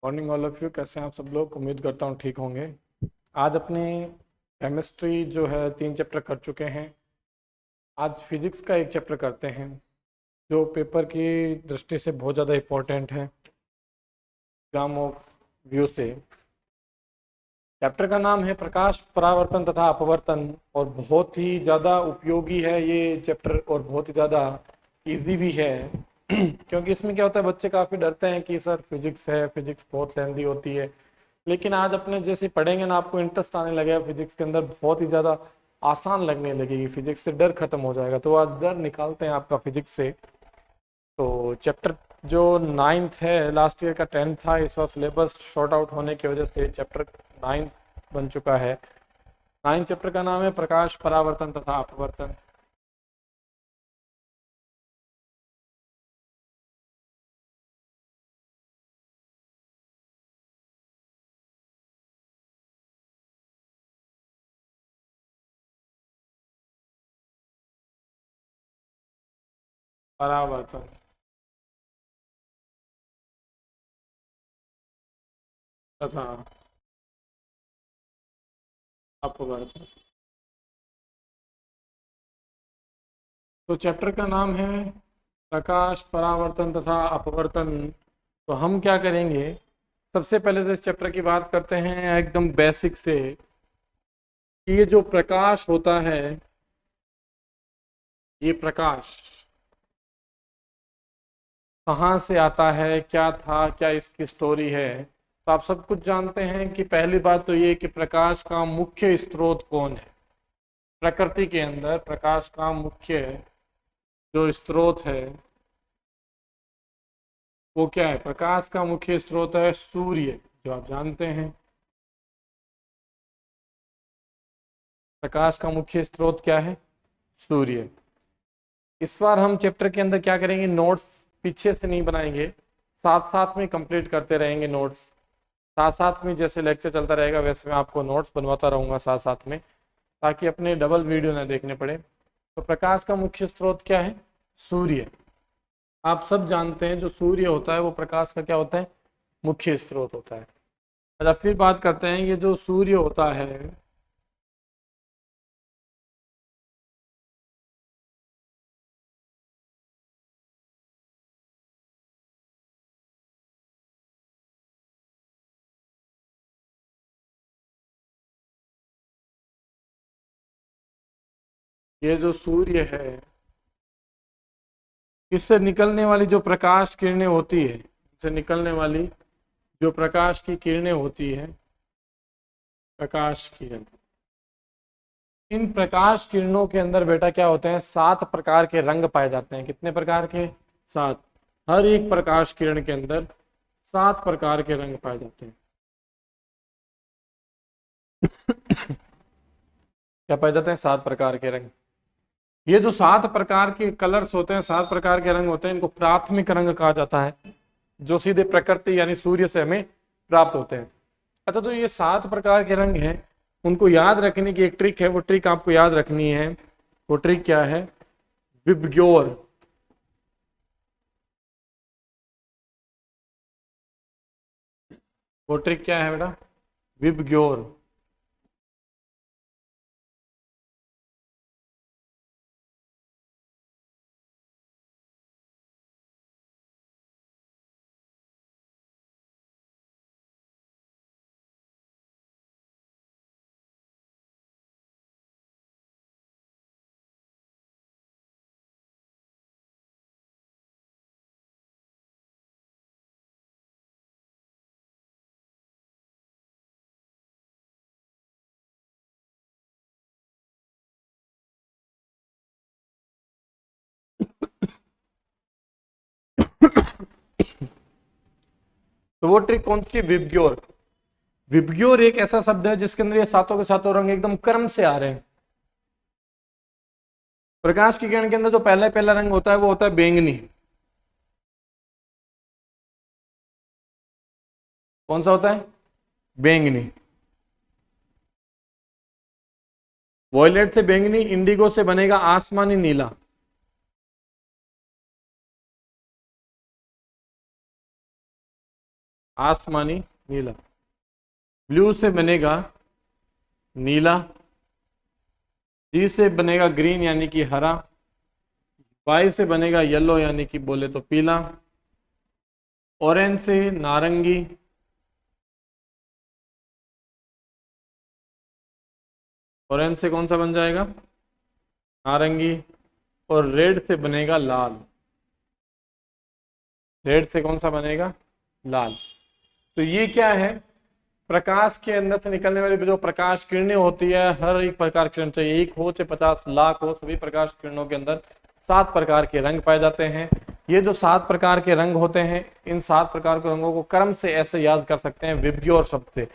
Morning all of you. कैसे हैं आप सब लोग? उम्मीद करता हूँ ठीक होंगे। आज अपनी केमिस्ट्री जो है 3 चैप्टर कर चुके हैं। आज फिजिक्स का एक चैप्टर करते हैं जो पेपर की दृष्टि से बहुत ज़्यादा इम्पोर्टेंट है एग्जाम ऑफ व्यू से। चैप्टर का नाम है प्रकाश परावर्तन तथा अपवर्तन और बहुत ही ज़्यादा उपयोगी है ये चैप्टर और बहुत ही ज़्यादा इजी भी है क्योंकि इसमें क्या होता है, बच्चे काफ़ी डरते हैं कि सर फिजिक्स है, फिजिक्स बहुत लेंदी होती है। लेकिन आज अपने जैसे पढ़ेंगे ना, आपको इंटरेस्ट आने लगेगा फिजिक्स के अंदर, बहुत ही ज़्यादा आसान लगने लगेगी, फिजिक्स से डर खत्म हो जाएगा। तो आज डर निकालते हैं आपका फिजिक्स से। तो चैप्टर जो 9th है, लास्ट ईयर का 10th था, इस बार सिलेबस शॉर्ट आउट होने की वजह से चैप्टर 9th बन चुका है। 9th चैप्टर का नाम है प्रकाश परावर्तन तथा अपवर्तन। परावर्तन तथा अपवर्तन। तो चैप्टर का नाम है प्रकाश परावर्तन तथा अपवर्तन। तो हम क्या करेंगे, सबसे पहले तो इस चैप्टर की बात करते हैं एकदम बेसिक से कि ये जो प्रकाश होता है, ये प्रकाश कहाँ से आता है, क्या था, क्या इसकी स्टोरी है। तो आप सब कुछ जानते हैं कि पहली बात तो ये कि प्रकाश का मुख्य स्रोत कौन है। प्रकृति के अंदर प्रकाश का मुख्य जो स्रोत है वो क्या है? प्रकाश का मुख्य स्रोत है सूर्य, जो आप जानते हैं। प्रकाश का मुख्य स्रोत क्या है? सूर्य। इस बार हम चैप्टर के अंदर क्या करेंगे, नोट्स पीछे से नहीं बनाएंगे, साथ साथ में कंप्लीट करते रहेंगे नोट्स। साथ साथ में जैसे लेक्चर चलता रहेगा वैसे मैं आपको नोट्स बनवाता रहूंगा साथ साथ में, ताकि अपने डबल वीडियो ना देखने पड़े। तो प्रकाश का मुख्य स्रोत क्या है? सूर्य। आप सब जानते हैं जो सूर्य होता है वो प्रकाश का क्या होता है? मुख्य स्रोत होता है। अच्छा, फिर बात करते हैं ये जो सूर्य होता है, ये जो सूर्य है, इससे निकलने वाली जो प्रकाश किरणें होती है, इससे निकलने वाली जो प्रकाश की किरणें होती है, प्रकाश किरण, इन प्रकाश किरणों के अंदर बेटा क्या होते हैं, 7 प्रकार के रंग पाए जाते हैं। कितने प्रकार के? 7। हर एक प्रकाश किरण के अंदर 7 प्रकार के रंग पाए जाते हैं। क्या पाए जाते हैं? 7 प्रकार के रंग। ये जो 7 प्रकार के कलर्स होते हैं, 7 प्रकार के रंग होते हैं, इनको प्राथमिक रंग कहा जाता है, जो सीधे प्रकृति यानी सूर्य से हमें प्राप्त होते हैं। अच्छा, तो ये 7 प्रकार के रंग हैं, उनको याद रखने की एक ट्रिक है। वो ट्रिक आपको याद रखनी है। वो ट्रिक क्या है? विबग्योर। वो ट्रिक क्या है बेटा? विबग्योर। तो वो ट्रिक कौन सी है? विबग्योर। विबग्योर एक ऐसा शब्द है जिसके अंदर ये सातों के सातों रंग एकदम क्रम से आ रहे हैं। प्रकाश की किरण के अंदर जो पहला पहला रंग होता है वो होता है बैंगनी। कौन सा होता है? बैंगनी। वॉयलेट से बैंगनी, इंडिगो से बनेगा आसमानी नीला। आसमानी नीला। ब्लू से बनेगा नीला, जी से बनेगा ग्रीन यानी कि हरा, वाई से बनेगा येलो यानी कि बोले तो पीला, ऑरेंज से नारंगी, ऑरेंज से कौन सा बन जाएगा, नारंगी, और रेड से बनेगा लाल, रेड से कौन सा बनेगा, लाल। तो ये क्या है, प्रकाश के अंदर से निकलने वाली जो प्रकाश किरणें होती है, हर एक प्रकार की किरण, चाहिए एक हो चाहे 50 लाख हो, सभी प्रकाश किरणों के अंदर 7 प्रकार के रंग पाए जाते हैं। ये जो 7 प्रकार के रंग होते हैं, इन 7 प्रकार के रंगों को क्रम से ऐसे याद कर सकते हैं विबग्योर शब्द से।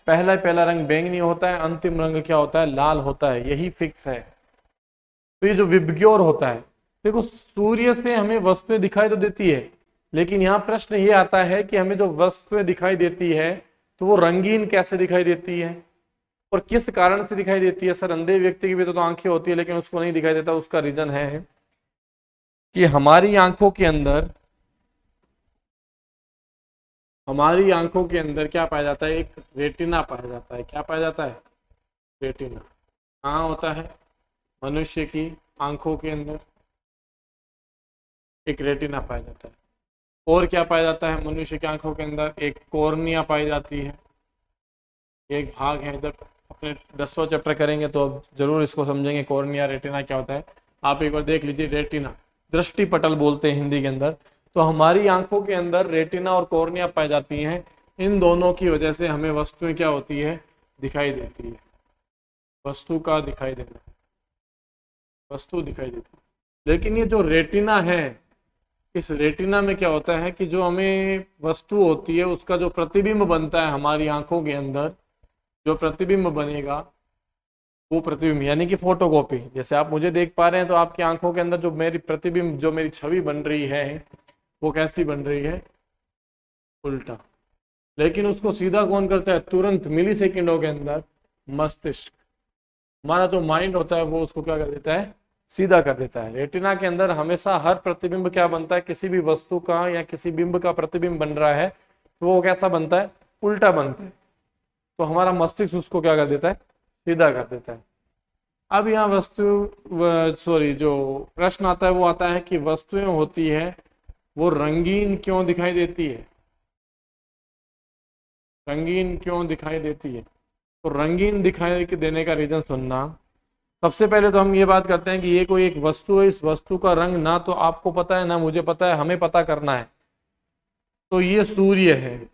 पहला रंग बैंगनी होता है, अंतिम रंग क्या होता है, लाल होता है, यही फिक्स है। तो ये जो विबग्योर होता है, देखो सूर्य से हमें वस्तुएं दिखाई तो देती है, लेकिन यहाँ प्रश्न ये आता है कि हमें जो वस्तुएं दिखाई देती है तो वो रंगीन कैसे दिखाई देती है और किस कारण से दिखाई देती है। सर अंधे व्यक्ति की भी तो आंखें होती है लेकिन उसको नहीं दिखाई देता। उसका रीजन है कि हमारी आंखों के अंदर क्या पाया जाता है, एक रेटिना पाया जाता है। क्या पाया जाता है, रेटिना। कहाँ होता है, मनुष्य की आंखों के अंदर एक रेटिना पाया जाता है। और क्या पाया जाता है मनुष्य की आंखों के अंदर, एक कॉर्निया पाई जाती है। एक भाग है, जब अपने 10वां चैप्टर करेंगे तो अब जरूर इसको समझेंगे कॉर्निया रेटिना क्या होता है। आप एक बार देख लीजिए, रेटिना दृष्टि पटल बोलते हैं हिंदी के अंदर। तो हमारी आंखों के अंदर रेटिना और कॉर्निया पाई जाती हैं। इन दोनों की वजह से हमें वस्तुएं क्या होती है, दिखाई देती है। वस्तु का दिखाई देना, वस्तु दिखाई देती है। लेकिन ये जो रेटिना है, इस रेटिना में क्या होता है कि जो हमें वस्तु होती है उसका जो प्रतिबिंब बनता है हमारी आंखों के अंदर, जो प्रतिबिंब बनेगा वो प्रतिबिंब यानी कि फोटोकॉपी। जैसे आप मुझे देख पा रहे हैं तो आपकी आंखों के अंदर जो मेरी प्रतिबिंब, जो मेरी छवि बन रही है, वो कैसी बन रही है, उल्टा। लेकिन उसको सीधा कौन करता है, तुरंत मिली सेकेंडों के अंदर मस्तिष्क। हमारा जो माइंड होता है वो उसको क्या कर देता है, सीधा कर देता है। रेटिना के अंदर हमेशा हर प्रतिबिंब क्या बनता है, किसी भी वस्तु का या किसी बिंब का प्रतिबिंब बन रहा है तो वो कैसा बनता है, उल्टा बनता है। तो हमारा मस्तिष्क उसको क्या कर देता है, सीधा कर देता है। अब यहाँ जो प्रश्न आता है वो आता है कि वस्तुएं होती है वो रंगीन क्यों दिखाई देती है, रंगीन क्यों दिखाई देती है। तो रंगीन दिखाई देने का रीजन सुनना। सबसे पहले तो हम ये बात करते हैं कि ये कोई एक वस्तु है, इस वस्तु का रंग ना तो आपको पता है ना मुझे पता है, हमें पता करना है। तो ये सूर्य है,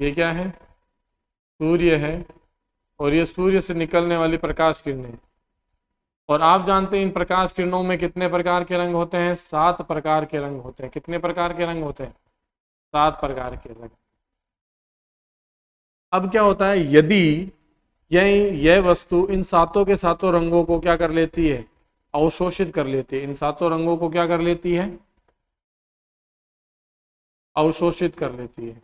ये क्या है, सूर्य है, और ये सूर्य से निकलने वाली प्रकाश किरणें। और आप जानते हैं इन प्रकाश किरणों में कितने प्रकार के रंग होते हैं, 7 प्रकार के रंग होते हैं। कितने प्रकार के रंग होते हैं, 7 प्रकार के रंग। अब क्या होता है, यदि यह वस्तु इन सातों के सातों रंगों को क्या कर लेती है, अवशोषित कर लेती है। इन सातों रंगों को क्या कर लेती है, अवशोषित कर लेती है।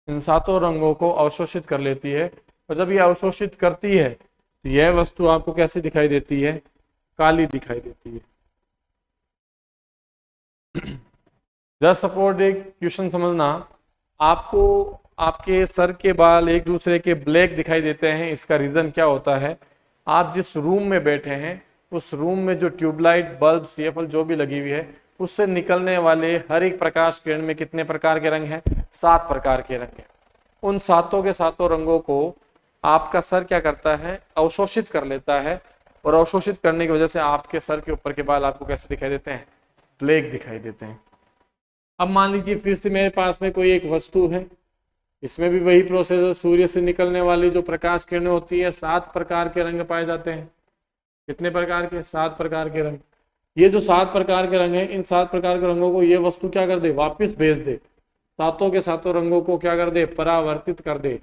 इन सातों रंगों को अवशोषित कर लेती है। और जब ये अवशोषित करती है तो यह वस्तु आपको कैसी दिखाई देती है, काली दिखाई देती है। जस्ट सपोज एक क्वेश्चन समझना, आपको आपके सर के बाल एक दूसरे के ब्लैक दिखाई देते हैं। इसका रीजन क्या होता है, आप जिस रूम में बैठे हैं उस रूम में जो ट्यूबलाइट, बल्ब, सीएफएल जो भी लगी हुई है, उससे निकलने वाले हर एक प्रकाश किरण में कितने प्रकार के रंग हैं, 7 प्रकार के रंग हैं। उन सातों के सातों रंगों को आपका सर क्या करता है, अवशोषित कर लेता है। और अवशोषित करने की वजह से आपके सर के ऊपर के बाल आपको कैसे दिखाई देते हैं, ब्लैक दिखाई देते हैं। अब मान लीजिए फिर से मेरे पास में कोई एक वस्तु है, इसमें भी वही प्रोसेस है। सूर्य से निकलने वाली जो प्रकाश किरणें होती है, 7 प्रकार के रंग पाए जाते हैं। कितने प्रकार के, 7 प्रकार के रंग। ये जो 7 प्रकार के रंग हैं, इन 7 प्रकार के रंगों को ये वस्तु क्या कर दे, वापिस भेज दे। सातों के सातों रंगों को क्या कर दे, परावर्तित कर दे,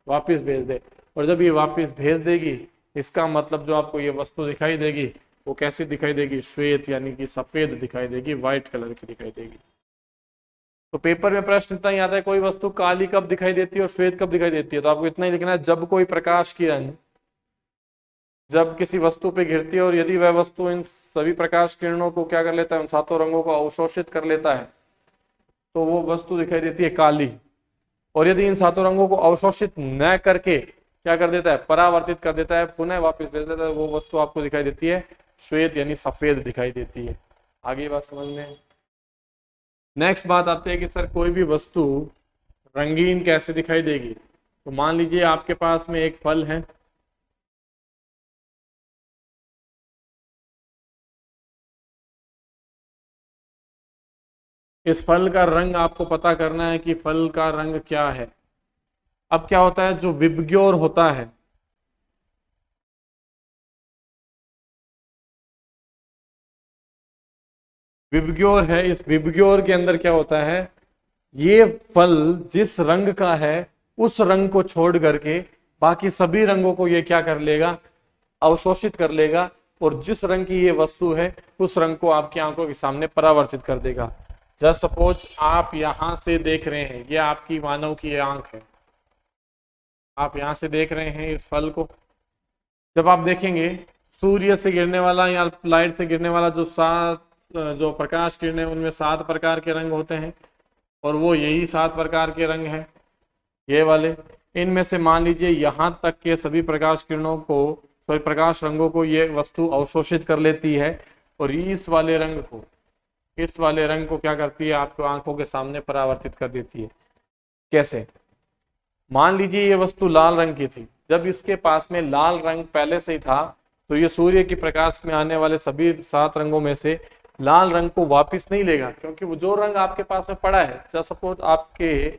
वापिस भेज दे। और जब ये वापिस भेज देगी, इसका मतलब जो आपको ये वस्तु दिखाई देगी वो कैसी दिखाई देगी, श्वेत यानी कि सफेद दिखाई देगी, व्हाइट कलर की दिखाई देगी। तो पेपर में प्रश्न इतना ही आता है, कोई वस्तु काली कब दिखाई देती है और श्वेत कब दिखाई देती है। तो आपको इतना ही लिखना है, जब कोई प्रकाश किरण जब किसी वस्तु पे गिरती है और यदि वह वस्तु इन सभी प्रकाश किरणों को क्या कर लेता है, उन सातों रंगों को अवशोषित कर लेता है, तो वो वस्तु दिखाई देती है काली। और यदि इन सातों रंगों को अवशोषित न करके क्या कर देता है, परावर्तित कर देता है, पुनः वापस भेज देता है, वो वस्तु आपको दिखाई देती है श्वेत यानी सफेद दिखाई देती है। आगे बात समझ में। नेक्स्ट बात आती है कि सर कोई भी वस्तु रंगीन कैसे दिखाई देगी। तो मान लीजिए आपके पास में एक फल है, इस फल का रंग आपको पता करना है कि फल का रंग क्या है। अब क्या होता है, जो विबग्योर होता है, विबग्योर है, इस विबग्योर के अंदर क्या होता है, ये फल जिस रंग का है उस रंग को छोड़ करके बाकी सभी रंगों को ये क्या कर लेगा, अवशोषित कर लेगा, और जिस रंग की ये वस्तु है उस रंग को आपकी आंखों के सामने परावर्तित कर देगा। जस्ट सपोज आप यहां से देख रहे हैं, ये आपकी मानव की आंख है, आप यहां से देख रहे हैं इस फल को। जब आप देखेंगे सूर्य से गिरने वाला या लाइट से गिरने वाला जो प्रकाश किरणें, उनमें 7 प्रकार के रंग होते हैं, और वो यही 7 प्रकार के रंग हैं ये वाले। इनमें से मान लीजिए यहाँ तक के सभी प्रकाश किरणों को, सॉरी प्रकाश रंगों को ये वस्तु अवशोषित कर लेती है, और इस वाले रंग को क्या करती है, आपको आंखों के सामने परावर्तित कर देती है। कैसे, मान लीजिए ये वस्तु लाल रंग की थी, जब इसके पास में लाल रंग पहले से ही था, तो ये सूर्य की प्रकाश में आने वाले सभी 7 रंगों में से लाल रंग को वापस नहीं लेगा, क्योंकि वो जो रंग आपके पास में पड़ा है, जैसे सपोज आपके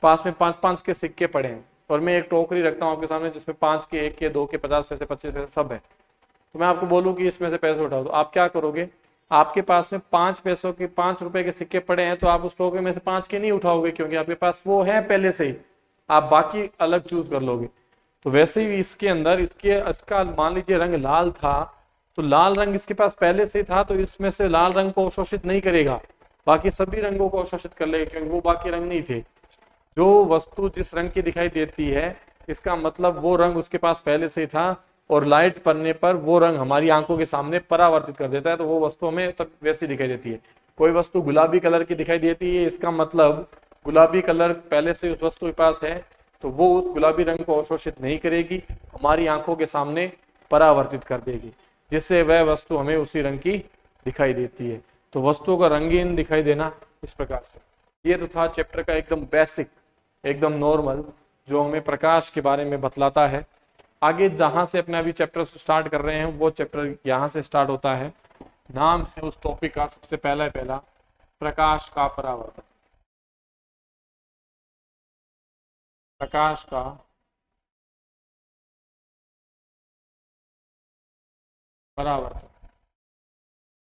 पास में 5-5 के सिक्के पड़े हैं, और मैं एक टोकरी रखता हूँ आपके सामने जिसमें 5 के, 1 के, 2 के, 50 पैसे, 25 पैसे सब है, तो मैं आपको बोलूँ कि इसमें से पैसे उठाओ, तो आप क्या करोगे, आपके पास में 5 पैसों के, 5 रुपए के सिक्के पड़े हैं, तो आप उस टोकरी में से 5 के नहीं उठाओगे, क्योंकि आपके पास वो है पहले से ही, आप बाकी अलग चूज कर लोगे। तो वैसे ही इसके अंदर इसका मान लीजिए रंग लाल था, तो लाल रंग इसके पास पहले से ही था, तो इसमें से लाल रंग को अवशोषित नहीं करेगा, बाकी सभी रंगों को अवशोषित कर लेगा, क्योंकि वो बाकी रंग नहीं थे। जो वस्तु जिस रंग की दिखाई देती है, इसका मतलब वो रंग उसके पास पहले से ही था, और लाइट पड़ने पर वो रंग हमारी आंखों के सामने परावर्तित कर देता है, तो वो वस्तु हमें तब वैसी दिखाई देती है। कोई वस्तु गुलाबी कलर की दिखाई देती है, इसका मतलब गुलाबी कलर पहले से उस वस्तु के पास है, तो वो उस गुलाबी रंग को अवशोषित नहीं करेगी, हमारी आंखों के सामने परावर्तित कर देगी, जिससे वह वस्तु हमें उसी रंग की दिखाई देती है। तो वस्तुओं का रंगीन दिखाई देना इस प्रकार से। ये तो था चैप्टर का एकदम बेसिक, एकदम नॉर्मल, जो हमें प्रकाश के बारे में बतलाता है। आगे जहां से अपने अभी चैप्टर स्टार्ट कर रहे हैं, वो चैप्टर यहाँ से स्टार्ट होता है। नाम है उस टॉपिक का सबसे पहला प्रकाश का परावर्तन। प्रकाश का परावर्तन।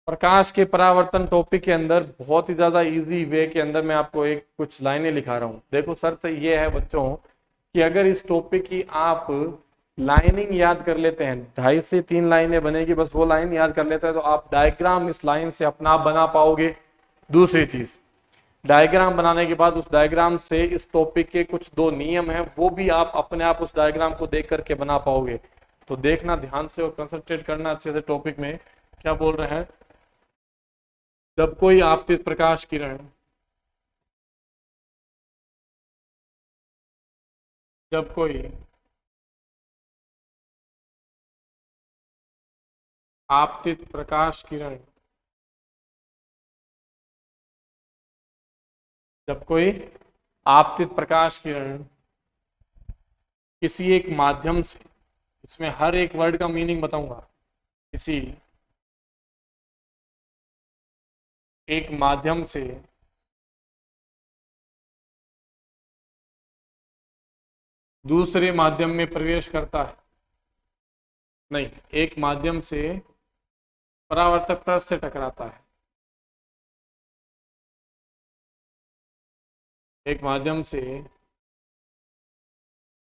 प्रकाश के परावर्तन टॉपिक के अंदर बहुत ही ज्यादा इजी वे के अंदर मैं आपको एक कुछ लाइनें लिखा रहा हूँ। देखो शर्त ये है बच्चों कि अगर इस टॉपिक की आप लाइनिंग याद कर लेते हैं, 2.5 से 3 लाइनें बनेगी, बस वो लाइन याद कर लेते हैं, तो आप डायग्राम इस लाइन से अपना आप बना पाओगे। दूसरी चीज, डायग्राम बनाने के बाद उस डायग्राम से इस टॉपिक के कुछ 2 नियम हैं, वो भी आप अपने आप उस डायग्राम को देख करके बना पाओगे। तो देखना ध्यान से और कंसंट्रेट करना अच्छे से टॉपिक में क्या बोल रहे हैं। जब कोई आपतित प्रकाश किरण, जब कोई आपतित प्रकाश किरण, जब कोई आपतित प्रकाश किरण किसी एक माध्यम से, इसमें हर एक वर्ड का मीनिंग बताऊंगा, किसी एक माध्यम से दूसरे माध्यम में प्रवेश करता है, नहीं, एक माध्यम से परावर्तक पृष्ठ से टकराता है, एक माध्यम से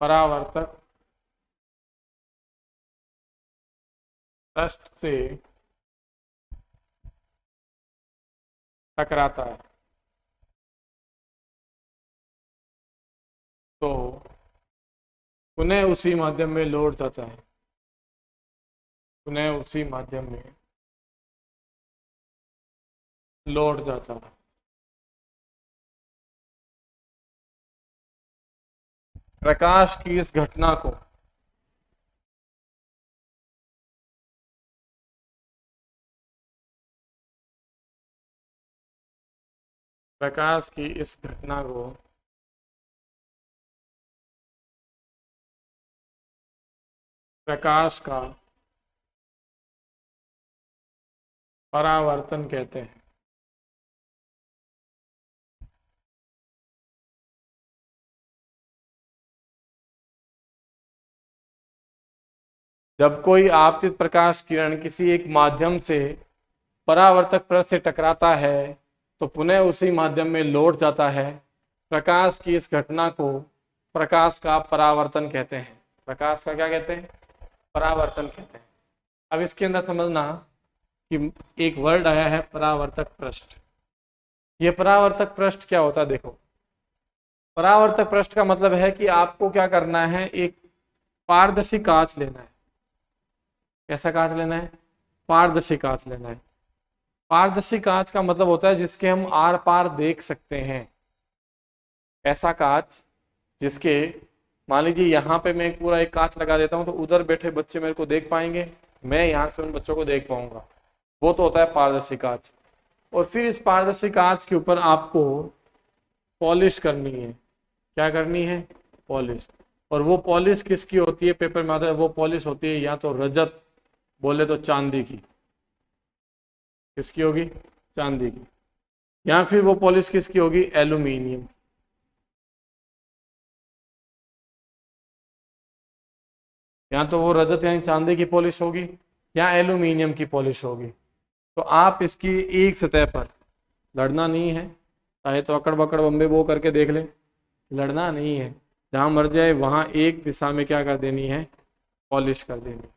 परावर्तक पृष्ठ से टकराता है, तो पुनः उसी माध्यम में लौट जाता है, पुनः उसी माध्यम में लौट जाता है। प्रकाश की इस घटना को प्रकाश की इस घटना को प्रकाश का परावर्तन कहते हैं। जब कोई आपतित प्रकाश किरण किसी एक माध्यम से परावर्तक परत से टकराता है तो पुनः उसी माध्यम में लौट जाता है। प्रकाश की इस घटना को प्रकाश का परावर्तन कहते हैं। प्रकाश का क्या कहते हैं? परावर्तन कहते हैं। अब इसके अंदर समझना कि एक वर्ड आया है परावर्तक पृष्ठ। ये परावर्तक पृष्ठ क्या होता है? देखो, परावर्तक पृष्ठ का मतलब है कि आपको क्या करना है, एक पारदर्शी कांच लेना है। कैसा कांच लेना है? पारदर्शी कांच लेना है। पारदर्शी कांच का मतलब होता है जिसके हम आर पार देख सकते हैं। ऐसा कांच जिसके, मान लीजिए यहाँ पे मैं पूरा एक कांच लगा देता हूँ तो उधर बैठे बच्चे मेरे को देख पाएंगे, मैं यहाँ से उन बच्चों को देख पाऊंगा। वो तो होता है पारदर्शी कांच। और फिर इस पारदर्शी कांच के ऊपर आपको पॉलिश करनी है। क्या करनी है? पॉलिश। और वो पॉलिश किसकी होती है? पेपर में आता है वो पॉलिश होती है या तो रजत, बोले तो चांदी की। किसकी होगी? चांदी की। या फिर वो पॉलिश किसकी होगी? एल्यूमिनियम। या तो वो रजत यानी चांदी की पॉलिश होगी या एल्यूमिनियम की पॉलिश होगी। तो आप इसकी एक सतह पर, लड़ना नहीं है, चाहे तो अकड़ बकड़ बम्बे बो करके देख ले, लड़ना नहीं है। जहां मर जाए वहां एक दिशा में क्या कर देनी है? पॉलिश कर देनी।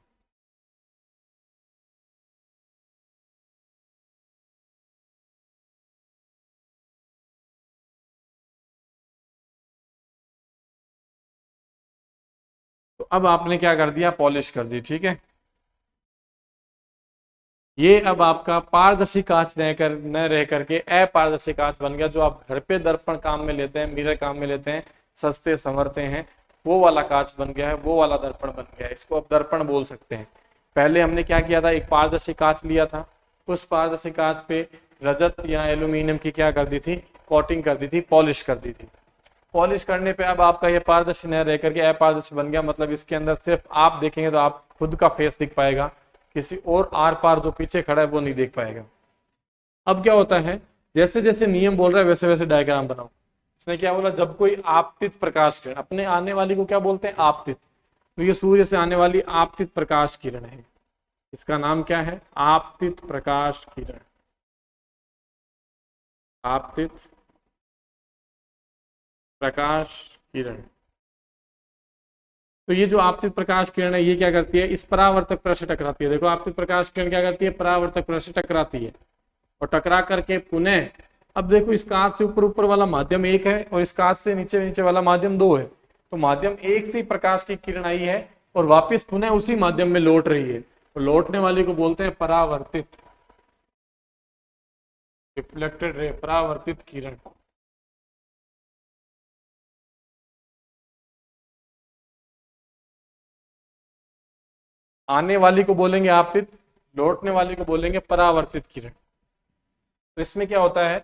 तो अब आपने क्या कर दिया? पॉलिश कर दी। ठीक है, ये अब आपका पारदर्शी कांच न रह करके अपारदर्शी कांच बन गया। जो आप घर पे दर्पण काम में लेते हैं, मिरर काम में लेते हैं, सस्ते संवरते हैं, वो वाला कांच बन गया है, वो वाला दर्पण बन गया है। इसको आप दर्पण बोल सकते हैं। पहले हमने क्या किया था? एक पारदर्शी कांच लिया था, उस पारदर्शी कांच पे रजत या एल्यूमिनियम की क्या कर दी थी? कोटिंग कर दी थी, पॉलिश कर दी थी। पॉलिश करने पे अब आपका ये पारदर्शी न रह करके अपारदर्शी बन गया। मतलब इसके अंदर सिर्फ आप देखेंगे तो आप खुद का फेस दिख पाएगा, किसी और आर पार जो पीछे खड़ा है वो नहीं देख पाएगा। अब क्या होता है, जैसे जैसे नियम बोल रहा है वैसे वैसे डायग्राम बनाओ। इसने क्या बोला? जब कोई आपतित प्रकाश किरण, अपने आने वाली को क्या बोलते हैं? आपतित। तो ये सूर्य से आने वाली आपतित प्रकाश किरण है। इसका नाम क्या है? आपतित प्रकाश किरण। आपतित प्रकाश किरण। तो ये जो आपतित प्रकाश किरण है ये क्या करती है? इस परावर्तक परत से टकराती है। देखो, आपतित प्रकाश किरण क्या करती है? परावर्तक परत से टकराती है और टकरा करके पुनः, अब देखो इस कांच से ऊपर ऊपर वाला माध्यम एक है और इस कांच से नीचे नीचे वाला माध्यम दो है। तो माध्यम एक से प्रकाश की किरण आई है और वापस पुनः उसी माध्यम में लौट रही है। तो लौटने वाली को बोलते हैं परावर्तित, रिफ्लेक्टेड रे, परावर्तित किरण। आने वाली को बोलेंगे आपतित, लौटने वाली को बोलेंगे परावर्तित किरण। तो इसमें क्या होता है?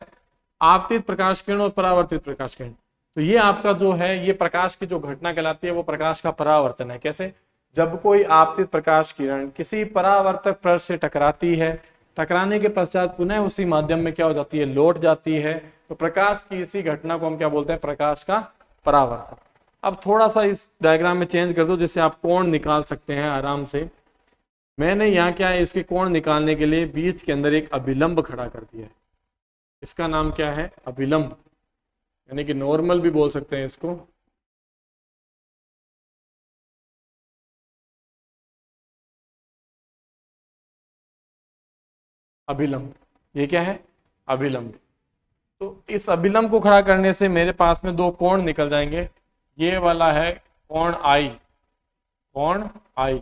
आपतित प्रकाश किरण और परावर्तित प्रकाश किरण। तो ये आपका जो है, ये प्रकाश की जो घटना कहलाती है वो प्रकाश का परावर्तन है। कैसे? जब कोई आपतित प्रकाश किरण किसी परावर्तक परत से टकराती है, टकराने के पश्चात पुनः उसी माध्यम में क्या हो जाती है? लौट जाती है। तो प्रकाश की इसी घटना को हम क्या बोलते हैं? प्रकाश का परावर्तन। अब थोड़ा सा इस डायग्राम में चेंज कर दो जिससे आप कोण निकाल सकते हैं आराम से। मैंने यहाँ क्या है, इसके कोण निकालने के लिए बीच के अंदर एक अभिलंब खड़ा कर दिया है। इसका नाम क्या है? अभिलंब, यानी कि नॉर्मल भी बोल सकते हैं इसको। अभिलंब, ये क्या है? अभिलंब। तो इस अभिलंब को खड़ा करने से मेरे पास में दो कोण निकल जाएंगे। ये वाला है कोण आई, कोण आई।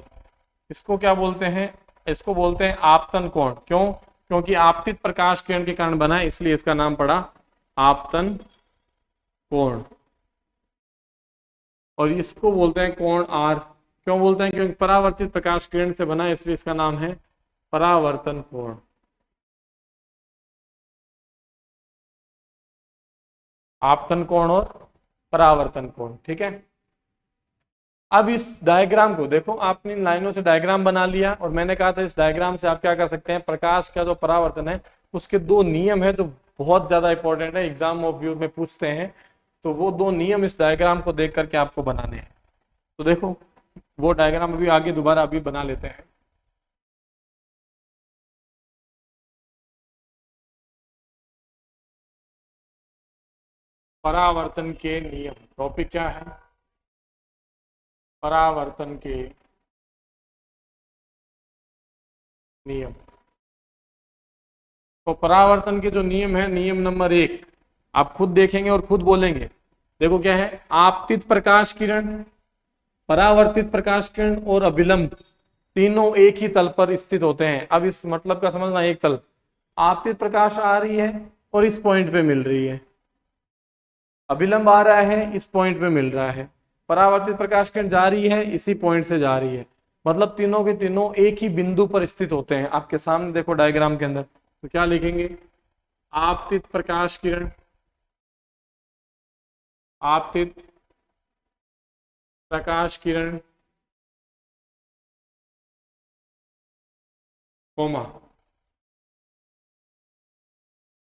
इसको क्या बोलते हैं? इसको बोलते हैं आपतन कोण। क्यों? क्योंकि आपतित प्रकाश किरण के कारण बना है, इसलिए इसका नाम पड़ा आपतन कोण। और इसको बोलते हैं कोण आर। क्यों बोलते हैं? क्योंकि परावर्तित प्रकाश किरण से बना है, इसलिए इसका नाम है परावर्तन कोण। आपतन कोण और परावर्तन कोण, ठीक है। अब इस डायग्राम को देखो, आपने इन लाइनों से डायग्राम बना लिया, और मैंने कहा था इस डायग्राम से आप क्या कर सकते हैं, प्रकाश का जो परावर्तन है उसके दो नियम है जो बहुत ज्यादा इंपॉर्टेंट है, एग्जाम ऑफ व्यू में पूछते हैं। तो वो दो नियम इस डायग्राम को देख करके आपको बनाने हैं। तो देखो वो डायग्राम अभी आगे दोबारा अभी बना लेते हैं। परावर्तन के नियम, टॉपिक क्या है? परावर्तन के नियम। तो परावर्तन के जो नियम है, नियम नंबर 1 आप खुद देखेंगे और खुद बोलेंगे। देखो क्या है, आपतित प्रकाश किरण, परावर्तित प्रकाश किरण और अभिलंब तीनों एक ही तल पर स्थित होते हैं। अब इस मतलब का समझना, एक तल, आपतित प्रकाश आ रही है और इस पॉइंट पे मिल रही है, अभिलंब आ रहा है इस पॉइंट पे मिल रहा है, परावर्तित प्रकाश किरण जा रही है इसी पॉइंट से जा रही है। मतलब तीनों के तीनों एक ही बिंदु पर स्थित होते हैं। आपके सामने देखो डायग्राम के अंदर, तो क्या लिखेंगे, आपतित प्रकाश किरण, आपतित प्रकाश किरण, कोमा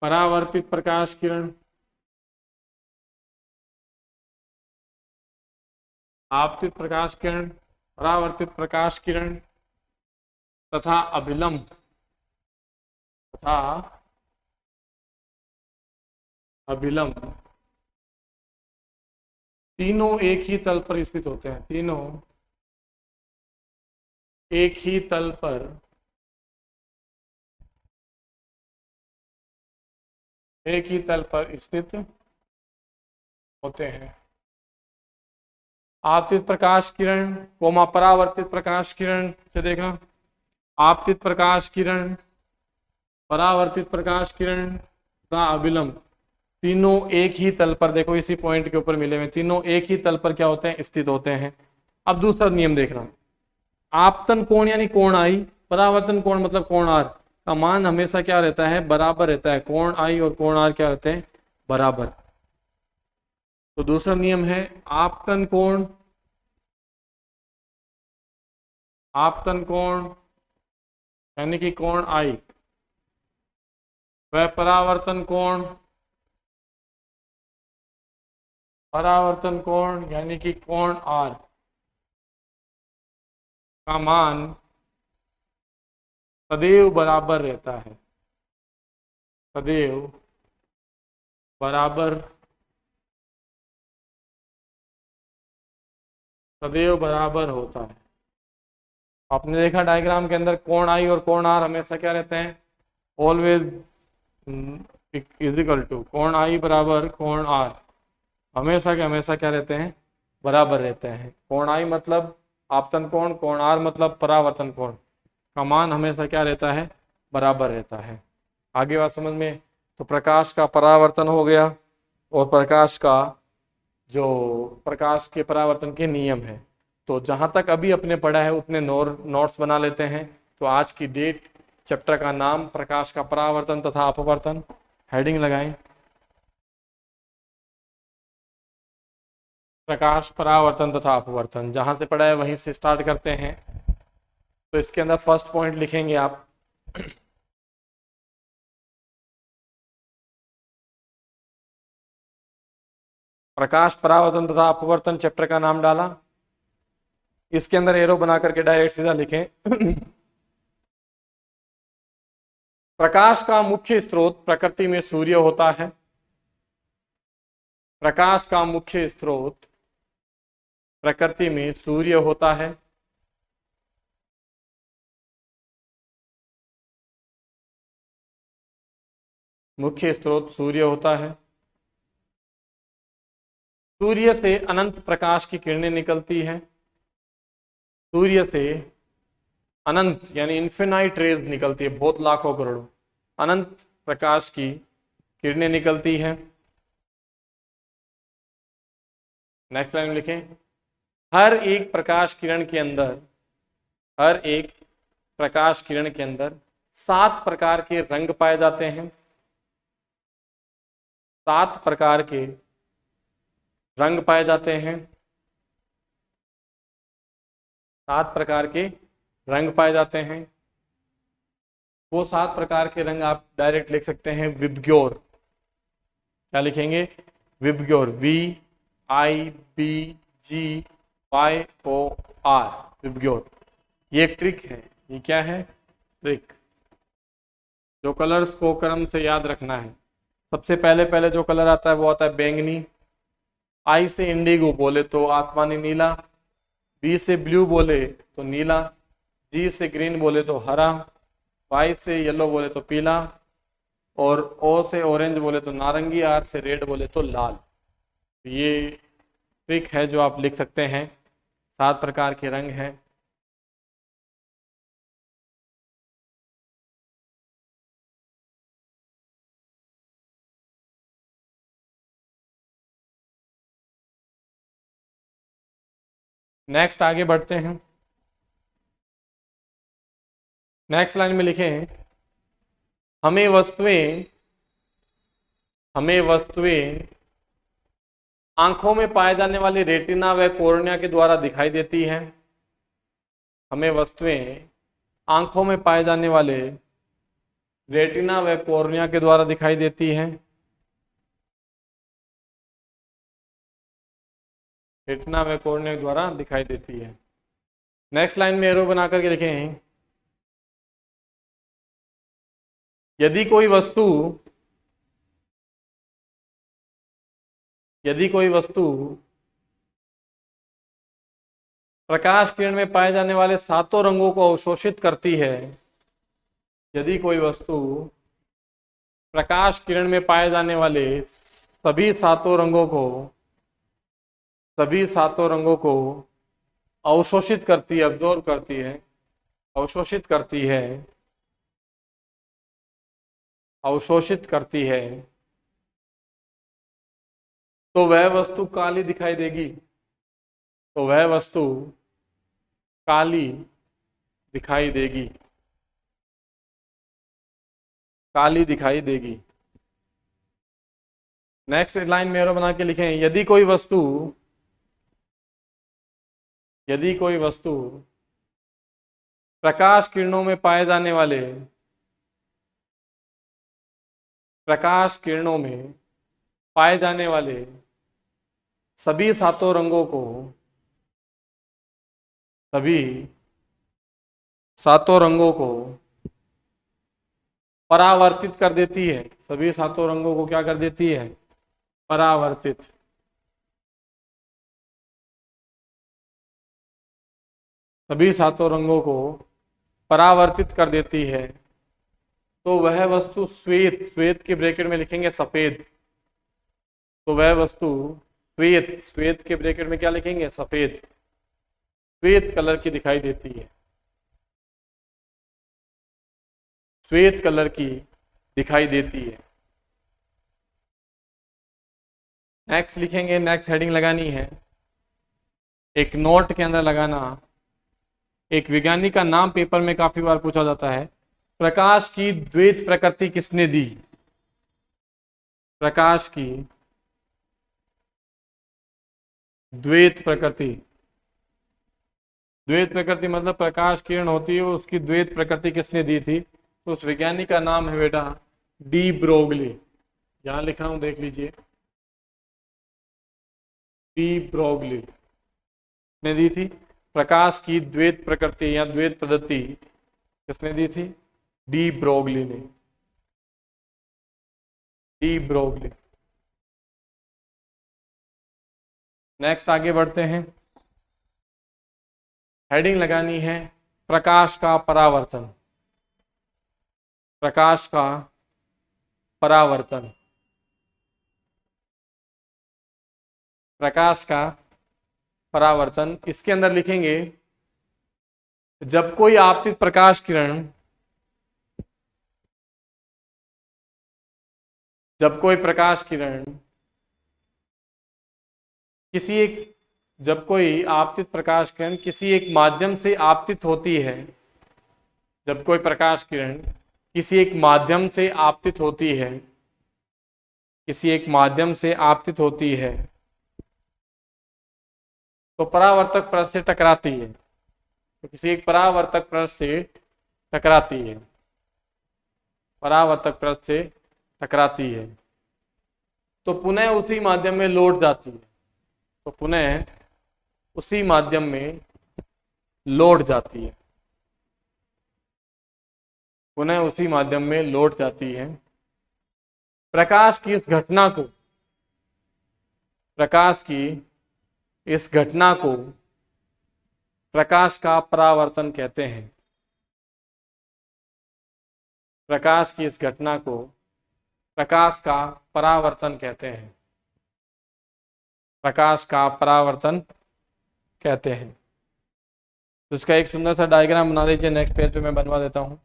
परावर्तित प्रकाश किरण, आपतित प्रकाश किरण, परावर्तित प्रकाश किरण तथा अभिलंब तथा अभिलंब तीनों एक ही तल पर स्थित होते हैं। तीनों एक ही तल पर स्थित होते हैं। आपतित प्रकाश किरण कोमा परावर्तित प्रकाश किरण से देखना, आपतित प्रकाश किरण, परावर्तित प्रकाश किरण तथा अभिलंब तीनों एक ही तल पर, देखो इसी पॉइंट के ऊपर मिले हुए, तीनों एक ही तल पर क्या होते हैं, स्थित होते हैं। अब दूसरा नियम देखना, आपतन कोण यानी कोण आई, परावर्तन कोण मतलब कोण आर का मान हमेशा क्या रहता है, बराबर रहता है। कोण आई और कोण आर क्या रहते हैं, बराबर। तो दूसरा नियम है आपतन कोण, आपतन कोण यानी कि कोण आई वह परावर्तन कोण, परावर्तन कोण यानी कि कोण आर का मान सदैव बराबर रहता है, सदैव बराबर, सदैव बराबर होता है। आपने देखा डायग्राम के अंदर कोण आई और कोण आर हमेशा क्या रहते हैं, ऑलवेज इज इक्वल टू, कोण आई बराबर कोण आर हमेशा के हमेशा क्या रहते हैं, बराबर रहते हैं। कोण आई मतलब आपतन कोण, कोण आर मतलब परावर्तन कोण का मान हमेशा क्या रहता है, बराबर रहता है। आगे बात समझ में? तो प्रकाश का परावर्तन हो गया, और प्रकाश का जो प्रकाश के परावर्तन के नियम है। तो जहां तक अभी अपने पढ़ा है उतने नोट्स बना लेते हैं। तो आज की डेट, चैप्टर का नाम प्रकाश का परावर्तन तथा अपवर्तन, हेडिंग लगाएं प्रकाश परावर्तन तथा अपवर्तन। जहां से पढ़ा है वहीं से स्टार्ट करते हैं। तो इसके अंदर फर्स्ट पॉइंट लिखेंगे आप, प्रकाश परावर्तन तथा अपवर्तन चैप्टर का नाम डाला, इसके अंदर एरो बना करके डायरेक्ट सीधा लिखें प्रकाश का मुख्य स्रोत प्रकृति में सूर्य होता है, प्रकाश का मुख्य स्रोत प्रकृति में सूर्य होता है। मुख्य स्रोत सूर्य होता है। सूर्य से अनंत प्रकाश की किरणें निकलती हैं। सूर्य से अनंत यानी इन्फिनाइट रेज निकलती है, बहुत लाखों करोड़ों अनंत प्रकाश की किरणें निकलती हैं। नेक्स्ट लाइन लिखें, हर एक प्रकाश किरण के अंदर, हर एक प्रकाश किरण के अंदर 7 प्रकार के रंग पाए जाते हैं। 7 प्रकार के रंग पाए जाते हैं। 7 प्रकार के रंग पाए जाते हैं। वो 7 प्रकार के रंग आप डायरेक्ट लिख सकते हैं विबग्योर। क्या लिखेंगे? VIBGYOR, VIBGYOR, VIBGYOR. ये एक ट्रिक है। ये क्या है? ट्रिक। जो कलर्स को क्रम से याद रखना है। सबसे पहले पहले जो कलर आता है वो आता है बैंगनी। आई से इंडिगो बोले तो आसमानी नीला। बी से ब्लू बोले तो नीला। जी से ग्रीन बोले तो हरा। वाई से येलो बोले तो पीला। और ओ से ऑरेंज बोले तो नारंगी। आर से रेड बोले तो लाल। ये ट्रिक है जो आप लिख सकते हैं। 7 प्रकार के रंग हैं। नेक्स्ट आगे बढ़ते हैं। नेक्स्ट लाइन में लिखें, हमें वस्तुएं आंखों में पाए जाने वाली रेटिना व कॉर्निया के द्वारा दिखाई देती हैं। हमें वस्तुएं आंखों में पाए जाने वाले रेटिना व कॉर्निया के द्वारा दिखाई देती हैं। रेटिना व कॉर्निया के द्वारा दिखाई देती है। नेक्स्ट लाइन में एरो बना करके लिखें, यदि कोई वस्तु प्रकाश किरण में पाए जाने वाले 7 रंगों को अवशोषित करती है। यदि कोई वस्तु प्रकाश किरण में पाए जाने वाले सभी 7 रंगों को अवशोषित करती है, अब्जॉर्व करती है, अवशोषित करती है, तो वह वस्तु काली दिखाई देगी। तो वह वस्तु काली दिखाई देगी। काली दिखाई देगी। नेक्स्ट लाइन में एरो बना के लिखें, यदि कोई वस्तु प्रकाश किरणों में पाए जाने वाले सभी 7 रंगों को परावर्तित कर देती है। सभी 7 रंगों को क्या कर देती है? परावर्तित। सभी 7 रंगों को परावर्तित कर देती है, तो वह वस्तु श्वेत के ब्रैकेट में लिखेंगे सफेद। तो वह वस्तु श्वेत के ब्रैकेट में क्या लिखेंगे? सफेद। श्वेत कलर की दिखाई देती है। श्वेत कलर की दिखाई देती है। नेक्स्ट लिखेंगे, नेक्स्ट हेडिंग लगानी है, एक नोट के अंदर लगाना। एक वैज्ञानिक का नाम पेपर में काफी बार पूछा जाता है। प्रकाश की द्वैत प्रकृति किसने दी? प्रकाश की द्वैत प्रकृति। द्वैत प्रकृति मतलब प्रकाश किरण होती है, उसकी द्वैत प्रकृति किसने दी थी? तो उस वैज्ञानिक का नाम है बेटा डी ब्रोगली। यहां लिख रहा हूं, देख लीजिए, डी ब्रोगली ने दी थी। प्रकाश की द्वैत प्रकृति या द्वैत पद्धति किसने दी थी? डी ब्रोगली ने। De Broglie. नेक्स्ट आगे बढ़ते हैं। हेडिंग लगानी है प्रकाश का परावर्तन। प्रकाश का परावर्तन। प्रकाश का परावर्तन। इसके अंदर लिखेंगे, जब कोई आपतित प्रकाश किरण किसी एक जब कोई आपतित प्रकाश किरण किसी एक माध्यम से आपतित होती है, जब कोई प्रकाश किरण किसी एक माध्यम से आपतित होती है, किसी एक माध्यम से आपतित होती है, तो परावर्तक परत से टकराती है, तो किसी एक परावर्तक परत से टकराती है, परावर्तक परत से टकराती है, तो पुनः उसी माध्यम में लौट जाती है, तो पुनः उसी माध्यम में लौट जाती है, पुनः उसी माध्यम में लौट जाती है। प्रकाश की इस घटना को, प्रकाश की इस घटना को प्रकाश का परावर्तन कहते हैं। प्रकाश की इस घटना को प्रकाश का परावर्तन कहते हैं, प्रकाश का परावर्तन कहते हैं। तो इसका एक सुंदर सा डायग्राम बना लीजिए, नेक्स्ट पेज पे मैं बनवा देता हूं।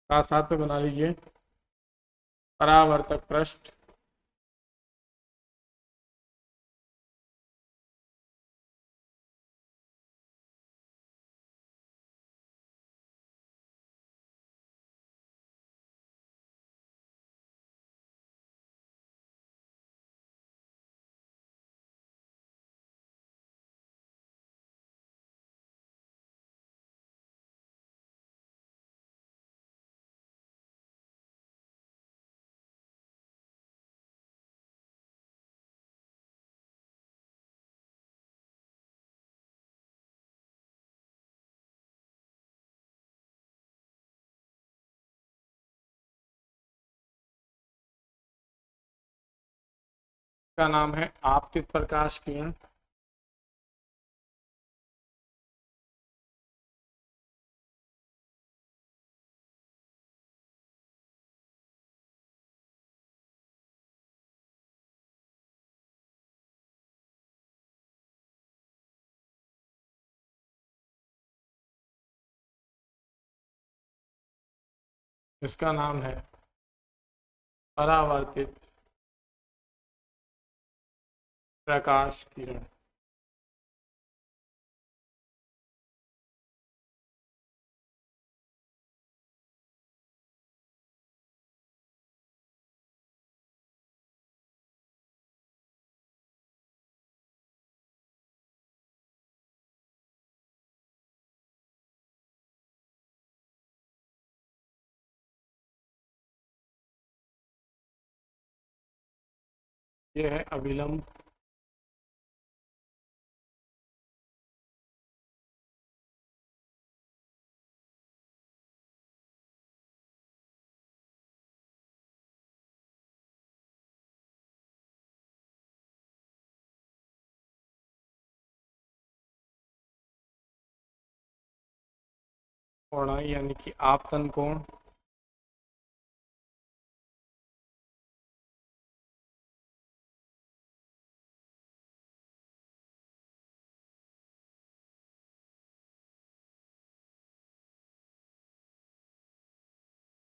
साथ साथ पे बना लीजिए परावर्तक पृष्ठ, का नाम है आपतित प्रकाश किरण। इसका नाम है परावर्तित प्रकाश किरण। ये है अविलंब कोणाई यानी कि आपतन कोण,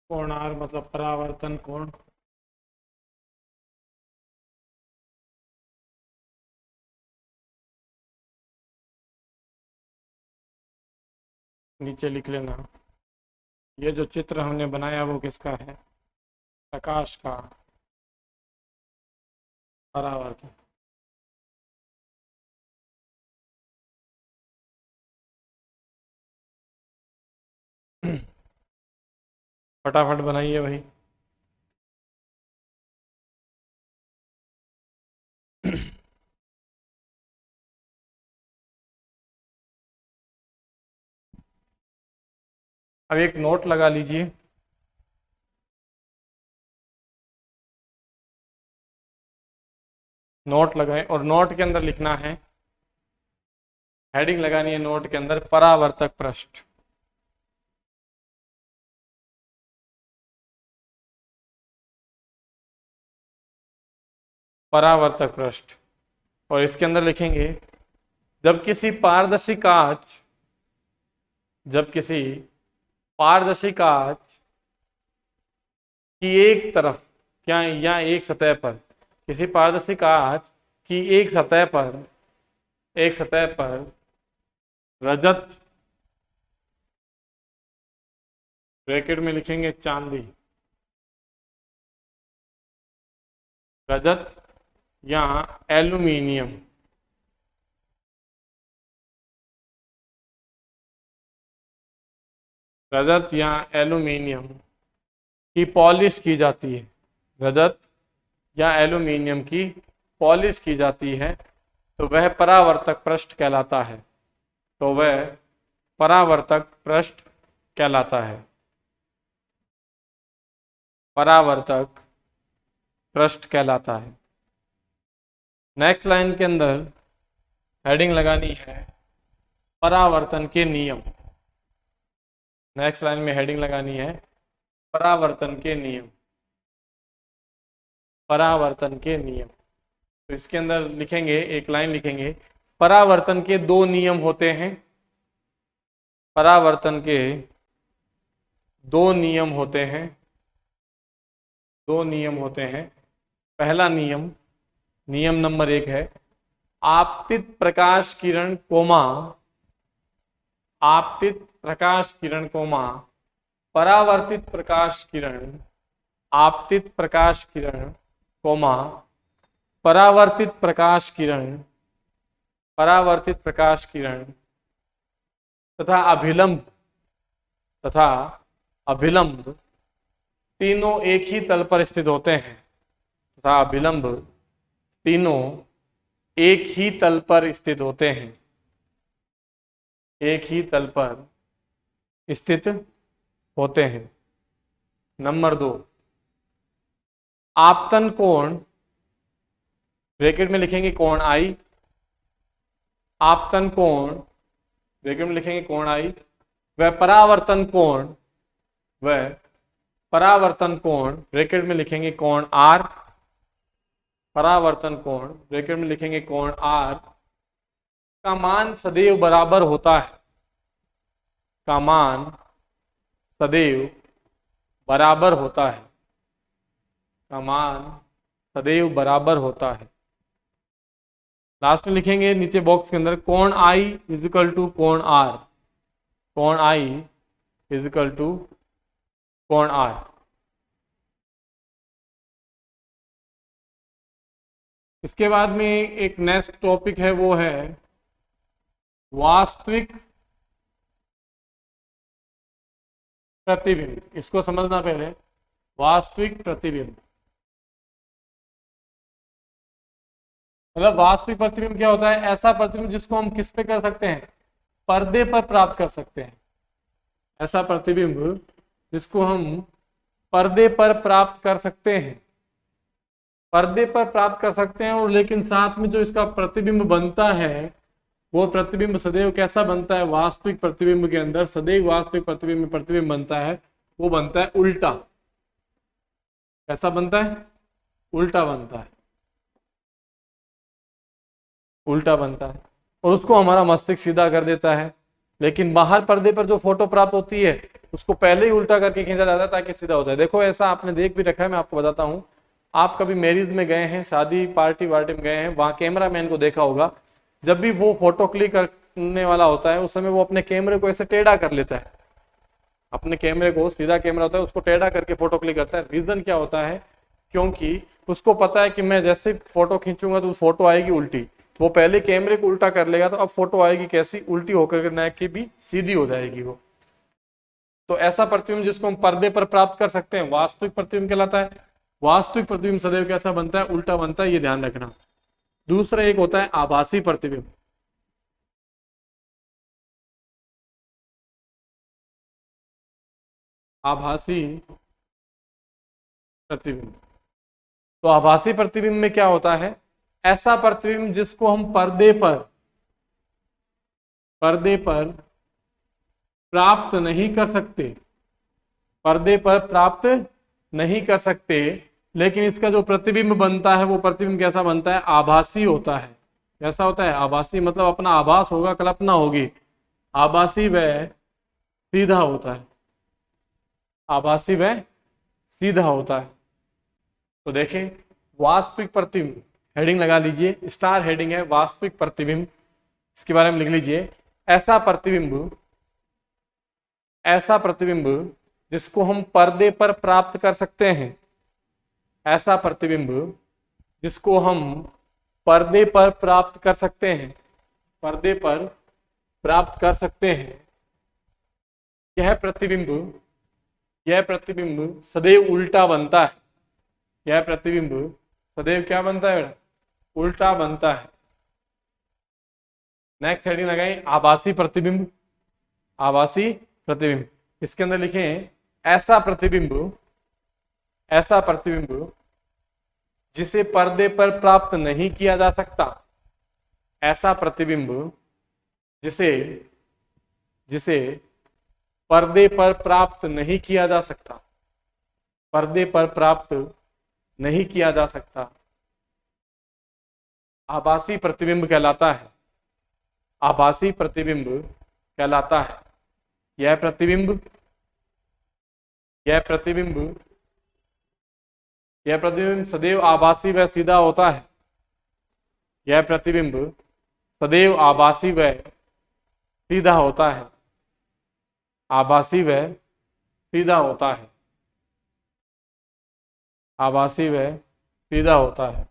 कोणार मतलब परावर्तन कोण, नीचे लिख लेना। ये जो चित्र हमने बनाया वो किसका है? प्रकाश का परावर्तन। फटाफट बनाइए भाई। अब एक नोट लगा लीजिए, नोट लगाएं और नोट के अंदर लिखना है हेडिंग लगानी है नोट के अंदर, परावर्तक पृष्ठ। परावर्तक पृष्ठ। और इसके अंदर लिखेंगे जब किसी पारदर्शी कांच, जब किसी पारदर्शी कांच की एक तरफ क्या या एक सतह पर, किसी पारदर्शी कांच की एक सतह पर, एक सतह पर रजत, ब्रैकेट में लिखेंगे चांदी, रजत या एल्यूमिनियम, रजत या एल्यूमिनियम की पॉलिश की जाती है, रजत या एल्यूमिनियम की पॉलिश की जाती है, तो वह परावर्तक पृष्ठ कहलाता है, तो वह परावर्तक पृष्ठ कहलाता है, परावर्तक पृष्ठ कहलाता है। नेक्स्ट लाइन के अंदर हेडिंग लगानी है परावर्तन के नियम। नेक्स्ट लाइन में हेडिंग लगानी है परावर्तन के नियम, परावर्तन के नियम। तो इसके अंदर लिखेंगे, एक लाइन लिखेंगे, परावर्तन के दो नियम होते हैं, परावर्तन के दो नियम होते हैं, दो नियम होते हैं। पहला नियम, नियम नंबर 1 है आपतित प्रकाश किरण कोमा, आपतित प्रकाश किरण कोमा परावर्तित प्रकाश किरण, आपतित प्रकाश किरण कोमा परावर्तित प्रकाश किरण, परावर्तित प्रकाश किरण तथा अभिलंब, तथा अभिलंब तीनों एक ही तल पर स्थित होते हैं, तथा अभिलंब तीनों एक ही तल पर स्थित होते हैं, एक ही तल पर स्थित होते हैं। नंबर 2, आपतन कोण, ब्रैकेट में लिखेंगे कोण आई, आपतन कोण, ब्रैकेट में लिखेंगे कोण आई, वह परावर्तन कोण, वह परावर्तन कोण, ब्रैकेट में लिखेंगे कोण आर, परावर्तन कोण, ब्रैकेट में लिखेंगे कोण आर का मान सदैव बराबर होता है, का मान सदैव बराबर होता है, का मान सदैव बराबर होता है। लास्ट में लिखेंगे नीचे बॉक्स के अंदर कोण आई इज इक्वल टू कोण आर, कोण आई इज इक्वल टू कोण आर। इसके बाद में एक नेक्स्ट टॉपिक है, वो है वास्तविक प्रतिबिंब। इसको समझना पहले, वास्तविक प्रतिबिंब मतलब वास्तविक प्रतिबिंब क्या होता है? ऐसा प्रतिबिंब जिसको हम किस पे कर सकते हैं? पर्दे पर प्राप्त कर सकते हैं। ऐसा प्रतिबिंब जिसको हम पर्दे पर प्राप्त कर सकते हैं, पर्दे पर प्राप्त कर सकते हैं। और लेकिन साथ में जो इसका प्रतिबिंब बनता है, वो प्रतिबिंब सदैव कैसा बनता है? वास्तविक प्रतिबिंब के अंदर सदैव वास्तविक प्रतिबिंब में प्रतिबिंब बनता है, वो बनता है उल्टा। कैसा बनता है? उल्टा बनता है, उल्टा बनता है। और उसको हमारा मस्तिष्क सीधा कर देता है। लेकिन बाहर पर्दे पर जो फोटो प्राप्त होती है उसको पहले ही उल्टा करके खींचा जाता है ताकि सीधा हो जाए। देखो ऐसा आपने देख भी रखा है, मैं आपको बताता हूँ। आप कभी मैरिज में गए हैं, शादी पार्टी वार्टी में गए हैं, वहां कैमरा मैन को देखा होगा, जब भी वो फोटो क्लिक करने वाला होता है उस समय वो अपने कैमरे को ऐसे टेढ़ा कर लेता है, अपने कैमरे को, सीधा कैमरा होता है उसको टेढ़ा करके फोटो क्लिक करता है। रीजन क्या होता है? क्योंकि उसको पता है कि मैं जैसे फोटो खींचूंगा तो फोटो आएगी उल्टी, वो पहले कैमरे को उल्टा कर लेगा, तो अब फोटो आएगी कैसी? उल्टी होकर, न कि भी सीधी हो जाएगी वो। तो ऐसा प्रतिबिंब जिसको हम पर्दे पर प्राप्त कर सकते हैं वास्तविक प्रतिबिंब कहलाता है। वास्तविक प्रतिबिंब सदैव कैसा बनता है? उल्टा बनता है, ये ध्यान रखना। दूसरा एक होता है आभासी प्रतिबिंब। आभासी प्रतिबिंब, तो आभासी प्रतिबिंब में क्या होता है? ऐसा प्रतिबिंब जिसको हम पर्दे पर, पर्दे पर प्राप्त नहीं कर सकते, पर्दे पर प्राप्त नहीं कर सकते, लेकिन इसका जो प्रतिबिंब बनता है वो प्रतिबिंब कैसा बनता है? आभासी होता है। कैसा होता है? आभासी, मतलब अपना आभास होगा, कल्पना होगी। आभासी व सीधा होता है, आभासी व सीधा होता है। तो देखें, वास्तविक प्रतिबिंब, हेडिंग लगा लीजिए, स्टार हेडिंग है वास्तविक प्रतिबिंब, इसके बारे में लिख लीजिए। ऐसा प्रतिबिंब, ऐसा प्रतिबिंब जिसको हम पर्दे पर प्राप्त कर सकते हैं, ऐसा प्रतिबिंब जिसको हम पर्दे पर प्राप्त कर सकते हैं, पर्दे पर प्राप्त कर सकते हैं, यह प्रतिबिंब, यह प्रतिबिंब सदैव उल्टा बनता है। यह प्रतिबिंब सदैव क्या बनता है? उल्टा बनता है। नेक्स्ट हेडिंग लगाएं, आभासी प्रतिबिंब, आभासी प्रतिबिंब। इसके अंदर लिखें ऐसा प्रतिबिंब, ऐसा प्रतिबिंब जिसे पर्दे पर प्राप्त नहीं किया जा सकता, ऐसा प्रतिबिंब जिसे जिसे पर्दे पर प्राप्त नहीं किया जा सकता, पर्दे पर प्राप्त नहीं किया जा सकता, आभासी प्रतिबिंब कहलाता है, आभासी प्रतिबिंब कहलाता है। यह प्रतिबिंब, यह प्रतिबिंब, यह प्रतिबिंब सदैव आभासी व सीधा होता है। यह प्रतिबिंब सदैव आभासी व सीधा होता है, आभासी व सीधा होता है, आभासी व सीधा होता है।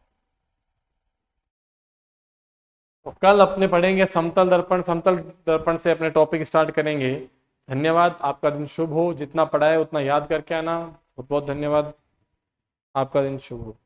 तो कल अपने पढ़ेंगे समतल दर्पण, समतल दर्पण से अपने टॉपिक स्टार्ट करेंगे। धन्यवाद, आपका दिन शुभ हो। जितना पढ़ा है उतना याद करके आना। बहुत बहुत धन्यवाद, आपका दिन शुभ हो।